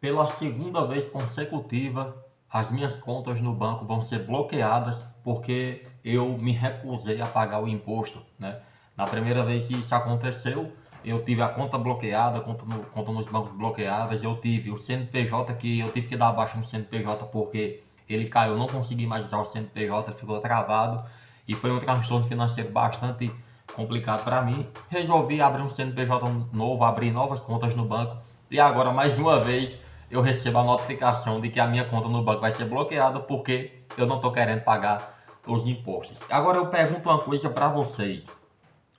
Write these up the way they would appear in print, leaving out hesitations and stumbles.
Pela segunda vez consecutiva, as minhas contas no banco vão ser bloqueadas porque eu me recusei a pagar o imposto, né? Na primeira vez que isso aconteceu, eu tive a conta bloqueada, conta nos bancos bloqueadas, eu tive o CNPJ que eu tive que dar baixa no CNPJ porque ele caiu, eu não consegui mais usar o CNPJ, ficou travado e foi um transtorno financeiro bastante complicado para mim. Resolvi abrir um CNPJ novo, abrir novas contas no banco e agora mais uma vez eu recebo a notificação de que a minha conta no banco vai ser bloqueada porque eu não estou querendo pagar os impostos. Agora eu pergunto uma coisa para vocês.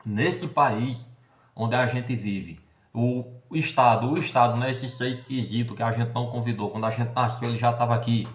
Nesse país onde a gente vive, o Estado, né, esse ser esquisito que a gente não convidou, quando a gente nasceu ele já estava aqui,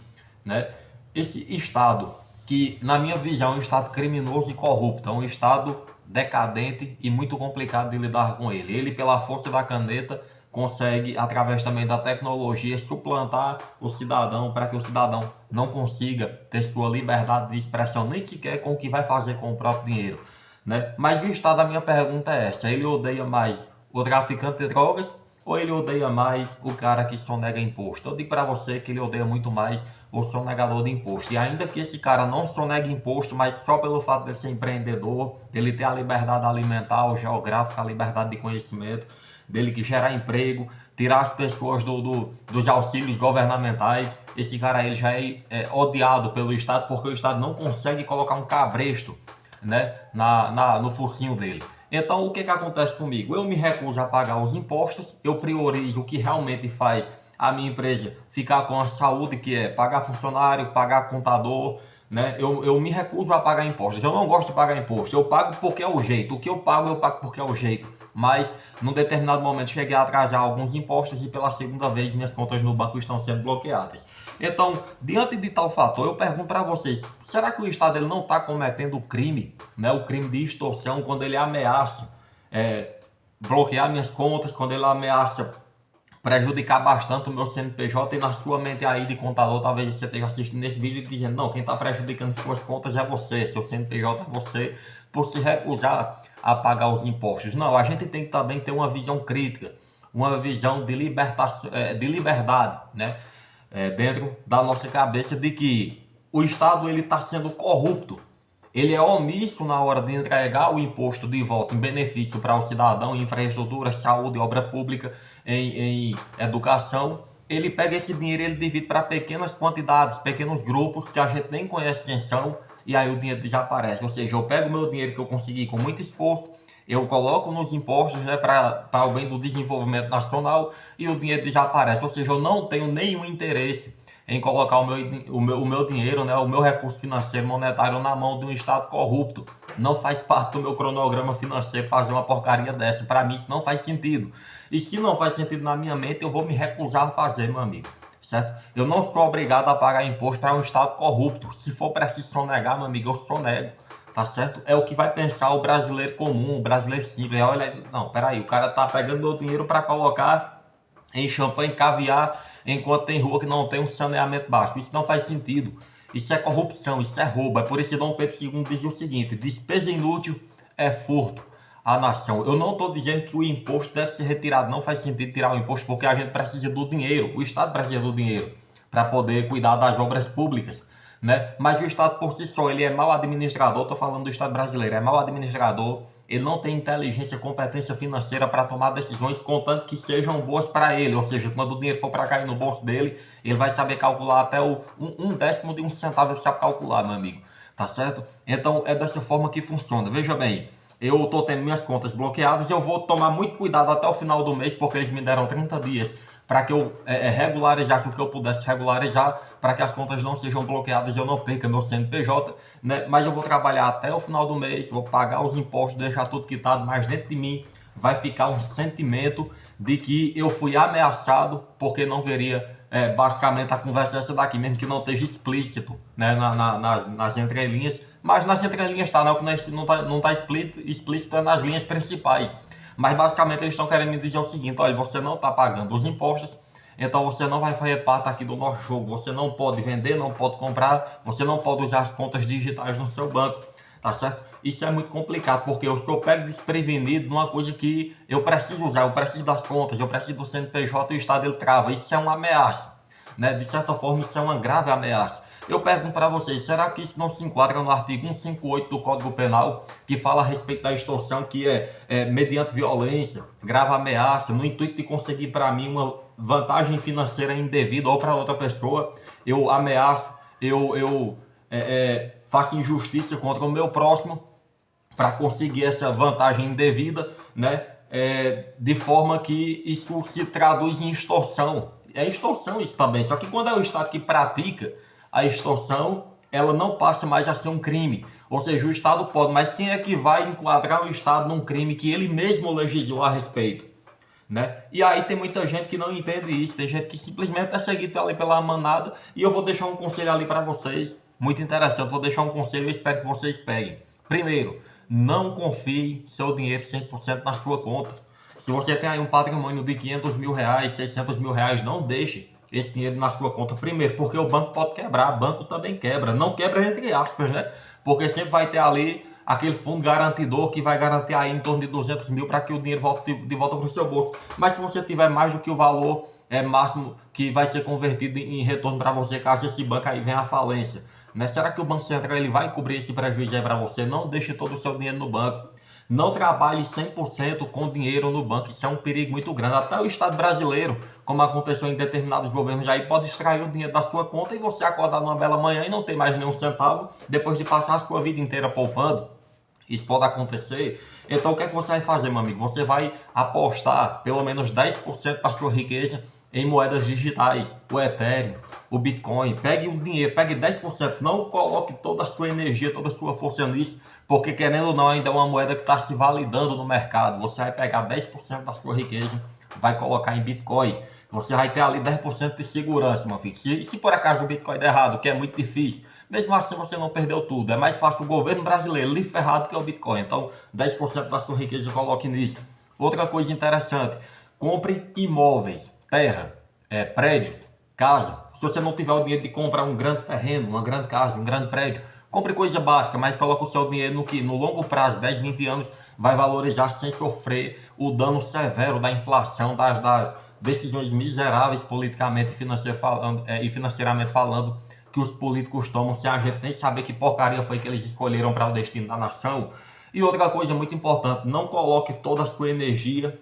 né? Esse Estado, que na minha visão é um Estado criminoso e corrupto, é um Estado decadente e muito complicado de lidar com ele. Ele, pela força da caneta, consegue, através também da tecnologia, suplantar o cidadão para que o cidadão não consiga ter sua liberdade de expressão, nem sequer com o que vai fazer com o próprio dinheiro, né? Mas o Estado, a minha pergunta é essa: ele odeia mais o traficante de drogas ou ele odeia mais o cara que sonega imposto? Eu digo para você que ele odeia muito mais o sonegador de imposto. E ainda que esse cara não sonegue imposto, mas só pelo fato de ser empreendedor, dele ter a liberdade alimentar, geográfica, a liberdade de conhecimento, dele que gerar emprego, tirar as pessoas dos auxílios governamentais, esse cara ele já é odiado pelo Estado porque o Estado não consegue colocar um cabresto, né, no focinho dele. Então o que acontece comigo? Eu me recuso a pagar os impostos, eu priorizo o que realmente faz a minha empresa ficar com a saúde, que é pagar funcionário, pagar contador, né? Eu me recuso a pagar impostos. Eu não gosto de pagar imposto. Eu pago porque é o jeito. O que eu pago porque é o jeito. Mas, num determinado momento, cheguei a atrasar alguns impostos e pela segunda vez minhas contas no banco estão sendo bloqueadas. Então, diante de tal fator, eu pergunto para vocês, será que o Estado ele não está cometendo o crime, né? O crime de extorsão, quando ele ameaça bloquear minhas contas, quando ele ameaça prejudicar bastante o meu CNPJ? E na sua mente aí de contador, talvez você esteja assistindo nesse vídeo e dizendo, não, quem está prejudicando suas contas é você, seu CNPJ é você, por se recusar a pagar os impostos. Não, a gente tem que também ter uma visão crítica, uma visão de libertação, de liberdade, né? Dentro da nossa cabeça, de que o Estado ele está sendo corrupto, ele é omisso na hora de entregar o imposto de volta em benefício para o cidadão, em infraestrutura, saúde, obra pública, em educação. Ele pega esse dinheiro e ele divide para pequenas quantidades, pequenos grupos que a gente nem conhece quem são, e aí o dinheiro desaparece. Ou seja, eu pego o meu dinheiro que eu consegui com muito esforço, eu coloco nos impostos, né, para o bem do desenvolvimento nacional, e o dinheiro desaparece. Ou seja, eu não tenho nenhum interesse em colocar o meu dinheiro, né, o meu recurso financeiro monetário na mão de um Estado corrupto. Não faz parte do meu cronograma financeiro fazer uma porcaria dessa. Para mim isso não faz sentido. E se não faz sentido na minha mente, eu vou me recusar a fazer, meu amigo. Certo? Eu não sou obrigado a pagar imposto para um Estado corrupto. Se for preciso sonegar, meu amigo, eu sonego. Tá certo? É o que vai pensar o brasileiro comum, o brasileiro simples. Olha, não, peraí, o cara tá pegando meu dinheiro para colocar em champanhe, caviar, enquanto tem rua que não tem um saneamento básico. Isso não faz sentido. Isso é corrupção, isso é roubo. É por isso que Dom Pedro II dizia o seguinte: despesa inútil é furto à nação. Eu não estou dizendo que o imposto deve ser retirado. Não faz sentido tirar o imposto porque a gente precisa do dinheiro. O Estado precisa do dinheiro para poder cuidar das obras públicas, né? Mas o Estado por si só, ele é mal administrador. Estou falando do Estado brasileiro, é mal administrador. Ele não tem inteligência, competência financeira para tomar decisões, contanto que sejam boas para ele. Ou seja, quando o dinheiro for para cair no bolso dele, ele vai saber calcular até um décimo de um centavo, ele sabe calcular, meu amigo. Tá certo? Então é dessa forma que funciona. Veja bem, eu estou tendo minhas contas bloqueadas e eu vou tomar muito cuidado até o final do mês, porque eles me deram 30 dias para que eu regularizasse o que eu pudesse regularizar, para que as contas não sejam bloqueadas e eu não perca meu CNPJ, né? Mas eu vou trabalhar até o final do mês, vou pagar os impostos, deixar tudo quitado, mas dentro de mim vai ficar um sentimento de que eu fui ameaçado porque não queria, basicamente a conversa é essa daqui, mesmo que não esteja explícito, né, nas entrelinhas, mas nas entrelinhas tá, né? O que não tá explícito é nas linhas principais. Mas basicamente eles estão querendo me dizer o seguinte: olha, você não está pagando os impostos, então você não vai fazer parte aqui do nosso jogo. Você não pode vender, não pode comprar, você não pode usar as contas digitais no seu banco, tá certo? Isso é muito complicado, porque eu sou pego desprevenido numa coisa que eu preciso usar, eu preciso das contas, eu preciso do CNPJ e o Estado ele trava. Isso é uma ameaça, né? De certa forma, isso é uma grave ameaça. Eu pergunto para vocês, será que isso não se enquadra no artigo 158 do Código Penal, que fala a respeito da extorsão, que é mediante violência, grave ameaça, no intuito de conseguir para mim uma vantagem financeira indevida ou para outra pessoa, eu ameaço, faço injustiça contra o meu próximo para conseguir essa vantagem indevida, né? De forma que isso se traduz em extorsão. É extorsão isso também, só que quando é o Estado que pratica a extorsão, ela não passa mais a ser um crime. Ou seja, o Estado pode, mas quem é que vai enquadrar o Estado num crime que ele mesmo legislou a respeito? Né? E aí tem muita gente que não entende isso, tem gente que simplesmente é seguido ali pela manada, e eu vou deixar um conselho ali para vocês, muito interessante, vou deixar um conselho e espero que vocês peguem. Primeiro, não confie seu dinheiro 100% na sua conta. Se você tem aí um patrimônio de 500 mil reais, 600 mil reais, não deixe esse dinheiro na sua conta. Primeiro, porque o banco pode quebrar, banco também quebra, não quebra entre aspas, né? Porque sempre vai ter ali aquele fundo garantidor que vai garantir aí em torno de 200 mil para que o dinheiro volte de volta para o seu bolso. Mas se você tiver mais do que o valor máximo que vai ser convertido em retorno para você, caso esse banco aí venha à falência, né? Será que o Banco Central ele vai cobrir esse prejuízo aí para você? Não deixe todo o seu dinheiro no banco. Não trabalhe 100% com dinheiro no banco, isso é um perigo muito grande. Até o Estado brasileiro, como aconteceu em determinados governos aí, pode extrair o dinheiro da sua conta e você acordar numa bela manhã e não ter mais nenhum centavo depois de passar a sua vida inteira poupando. Isso pode acontecer. Então o que é que você vai fazer, meu amigo? Você vai apostar pelo menos 10% da sua riqueza em moedas digitais, o Ethereum, o Bitcoin. Pegue o dinheiro, pegue 10%, não coloque toda a sua energia, toda a sua força nisso, porque querendo ou não, ainda é uma moeda que está se validando no mercado. Você vai pegar 10% da sua riqueza, vai colocar em Bitcoin. Você vai ter ali 10% de segurança, meu filho. Se por acaso o Bitcoin der errado, que é muito difícil, mesmo assim você não perdeu tudo. É mais fácil o governo brasileiro lhe ferrar do que o Bitcoin. Então 10% da sua riqueza coloque nisso. Outra coisa interessante, compre imóveis, terra, prédios, casa. Se você não tiver o dinheiro de comprar um grande terreno, uma grande casa, um grande prédio, compre coisa básica, mas coloque o seu dinheiro no que no longo prazo, 10, 20 anos, vai valorizar sem sofrer o dano severo da inflação, das decisões miseráveis politicamente e financeiramente falando, que os políticos tomam sem a gente nem saber que porcaria foi que eles escolheram para o destino da nação. E outra coisa muito importante, não coloque toda a sua energia,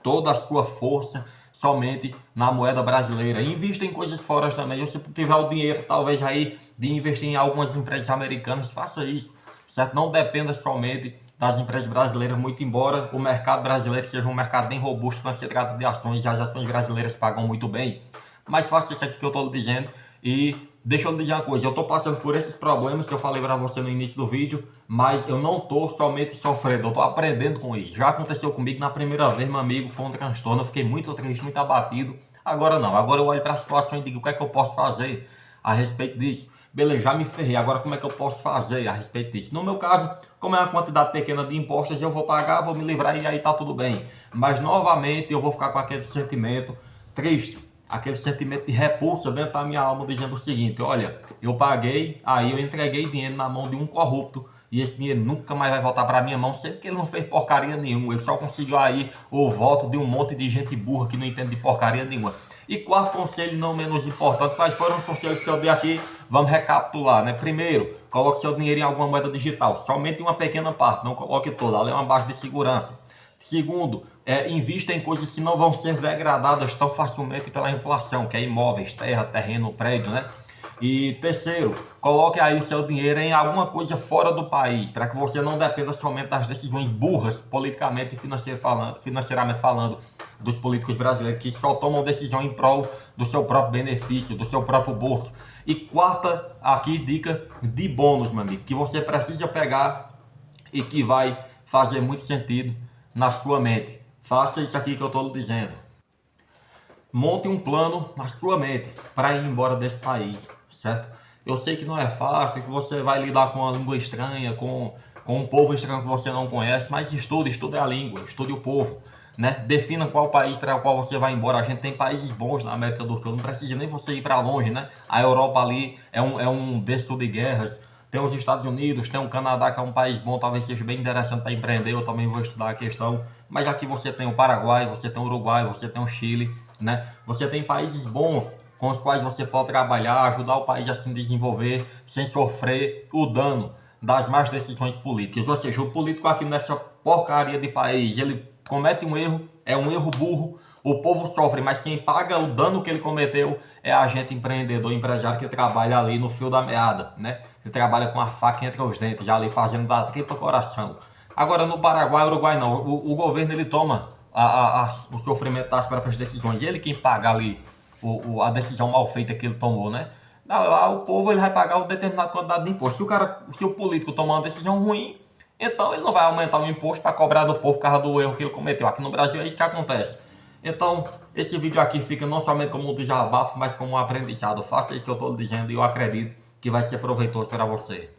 toda a sua força somente na moeda brasileira. Invista em coisas fora também. Se tiver o dinheiro, talvez aí, de investir em algumas empresas americanas, faça isso, certo? Não dependa somente das empresas brasileiras, muito embora o mercado brasileiro seja um mercado bem robusto quando se trata de ações, e as ações brasileiras pagam muito bem. Mas faça isso aqui que eu estou lhe dizendo. E deixa eu lhe dizer uma coisa, eu estou passando por esses problemas que eu falei para você no início do vídeo, mas eu não estou somente sofrendo, eu estou aprendendo com isso. Já aconteceu comigo na primeira vez, meu amigo, foi um transtorno, eu fiquei muito triste, muito abatido. Agora não, agora eu olho para a situação e digo o que é que eu posso fazer a respeito disso. Beleza, já me ferrei, agora como é que eu posso fazer a respeito disso? No meu caso, como é uma quantidade pequena de impostos, eu vou pagar, vou me livrar e aí tá tudo bem. Mas novamente eu vou ficar com aquele sentimento triste, aquele sentimento de repulsa dentro da minha alma, dizendo o seguinte: olha, eu paguei, aí eu entreguei dinheiro na mão de um corrupto, e esse dinheiro nunca mais vai voltar para minha mão, sendo que ele não fez porcaria nenhuma, ele só conseguiu aí o voto de um monte de gente burra que não entende de porcaria nenhuma. E quarto conselho, não menos importante, quais foram os conselhos que eu dei aqui? Vamos recapitular, né? Primeiro, coloque seu dinheiro em alguma moeda digital, somente uma pequena parte, não coloque toda, ali é uma base de segurança. Segundo, invista em coisas que não vão ser degradadas tão facilmente pela inflação, que é imóveis, terra, terreno, prédio, né? E terceiro, coloque aí o seu dinheiro em alguma coisa fora do país, para que você não dependa somente das decisões burras, politicamente e financeiramente falando, dos políticos brasileiros, que só tomam decisão em prol do seu próprio benefício, do seu próprio bolso. E quarta, aqui, dica de bônus, meu amigo, que você precisa pegar e que vai fazer muito sentido na sua mente. Faça isso aqui que eu estou lhe dizendo. Monte um plano na sua mente para ir embora desse país, certo? Eu sei que não é fácil, que você vai lidar com uma língua estranha, com um povo estranho que você não conhece, mas estude a língua, estude o povo, né? Defina qual país para o qual você vai embora. A gente tem países bons na América do Sul, não precisa nem você ir para longe, né? A Europa ali é um berço de guerras, Tem os Estados Unidos, tem o Canadá, que é um país bom, talvez seja bem interessante para empreender, eu também vou estudar a questão. Mas aqui você tem o Paraguai, você tem o Uruguai, você tem o Chile, né? Você tem países bons com os quais você pode trabalhar, ajudar o país a se desenvolver sem sofrer o dano das más decisões políticas. Ou seja, o político aqui nessa porcaria de país, ele comete um erro, é um erro burro, o povo sofre, mas quem paga o dano que ele cometeu é a gente empreendedor, empresário que trabalha ali no fio da meada, né? Que trabalha com a faca entre os dentes, já ali fazendo da tripa coração. Agora no Paraguai, Uruguai não, o governo ele toma o sofrimento das próprias decisões, ele quem paga ali a decisão mal feita que ele tomou, né? Lá o povo ele vai pagar uma determinada quantidade de imposto. Se o político tomar uma decisão ruim, então ele não vai aumentar o imposto para cobrar do povo por causa do erro que ele cometeu. Aqui no Brasil é isso que acontece. Então, esse vídeo aqui fica não somente como um desabafo, mas como um aprendizado. Faça isso que eu estou dizendo e eu acredito que vai ser proveitoso para você.